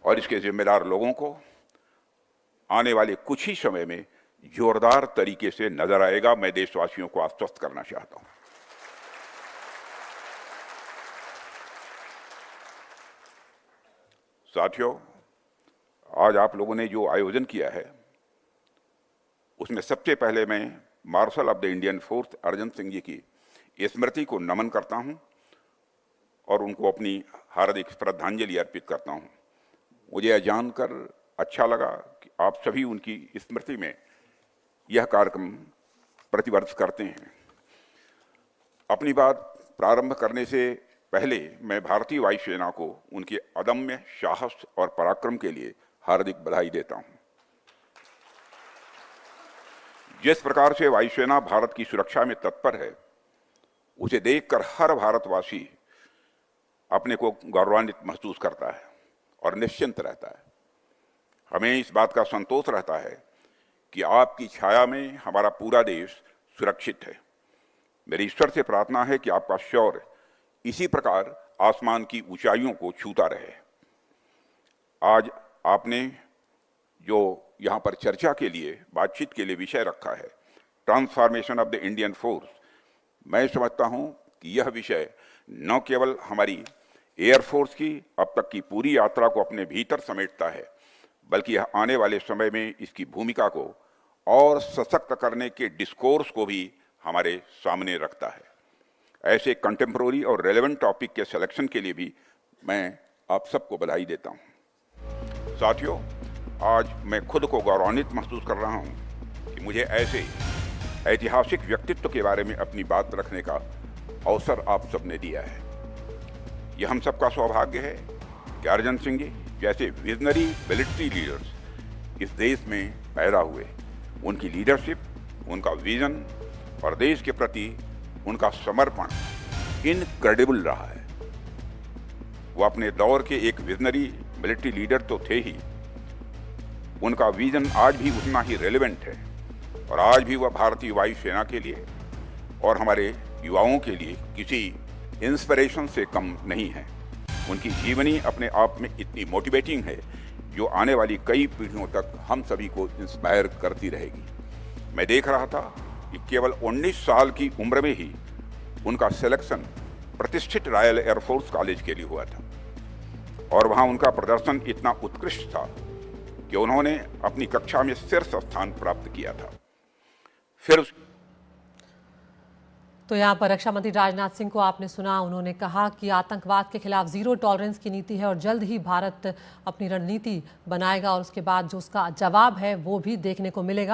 और इसके जिम्मेदार लोगों को आने वाले कुछ ही समय में जोरदार तरीके से नजर आएगा। मैं देशवासियों को आश्वस्त करना चाहता हूं। साथियों, आज आप लोगों ने जो आयोजन किया है उसमें सबसे पहले मैं marshal of the Indian force Arjan Singh ji की स्मृति को नमन करता हूं और उनको अपनी हार्दिक श्रद्धांजलि अर्पित करता हूं। मुझे यह जानकर अच्छा लगा कि आप सभी उनकी स्मृति में यह कार्यक्रम प्रतिवर्ष करते हैं। अपनी बात प्रारंभ करने से पहले मैं भारतीय वायुसेना को उनके अदम्य साहस और पराक्रम के लिए हार्दिक बधाई देता हूं। जिस प्रकार से वायुसेना भारत की सुरक्षा में तत्पर है, उसे देखकर हर भारतवासी अपने को गौरवान्वित महसूस करता है और निश्चिंत रहता है। हमें इस बात का संतोष रहता है कि आपकी छाया में हमारा पूरा देश सुरक्षित है। मेरी ईश्वर से प्रार्थना है कि आपका शौर्य इसी प्रकार आसमान की ऊंचाइयों को छूता रहे। आज आपने जो यहाँ पर चर्चा के लिए, बातचीत के लिए विषय रखा है, transformation of the Indian force, मैं समझता हूँ कि यह विषय न केवल हमारी एयरफोर्स की अब तक की पूरी यात्रा को अपने भीतर समेटता है, बल्कि यह आने वाले समय में इसकी भूमिका को और सशक्त करने के डिस्कोर्स को भी हमारे सामने रखता है। ऐसे कंटेम्प्रोरी और रेलेवेंट टॉपिक के सिलेक्शन के लिए भी मैं आप सबको बधाई देता हूं। साथियों, आज मैं खुद को गौरवान्वित महसूस कर रहा हूं कि मुझे ऐसे ऐतिहासिक व्यक्तित्व के बारे में अपनी बात रखने का अवसर आप सबने दिया है। यह हम सबका सौभाग्य है कि अर्जन सिंह जी जैसे विजनरी मिलिट्री लीडर्स इस देश में पैदा हुए। उनकी लीडरशिप, उनका विजन और देश के प्रति उनका समर्पण इनक्रेडिबल रहा है। वो अपने दौर के एक विजनरी मिलिट्री लीडर तो थे ही, उनका विजन आज भी उतना ही रेलेवेंट है और आज भी वह भारतीय वायुसेना के लिए और हमारे युवाओं के लिए किसी इंस्पिरेशन से कम नहीं है। उनकी जीवनी अपने आप में इतनी मोटिवेटिंग है जो आने वाली कई पीढ़ियों तक हम सभी को इंस्पायर करती रहेगी। मैं देख रहा था कि केवल 19 साल की उम्र में ही उनका सिलेक्शन प्रतिष्ठित रॉयल एयरफोर्स कॉलेज के लिए हुआ था और वहां उनका प्रदर्शन इतना उत्कृष्ट था कि उन्होंने अपनी कक्षा में शीर्ष स्थान प्राप्त किया था। फिर तो यहाँ पर रक्षा मंत्री राजनाथ सिंह को आपने सुना, उन्होंने कहा कि आतंकवाद के खिलाफ जीरो टॉलरेंस की नीति है और जल्द ही भारत अपनी रणनीति बनाएगा और उसके बाद जो उसका जवाब है वो भी देखने को मिलेगा।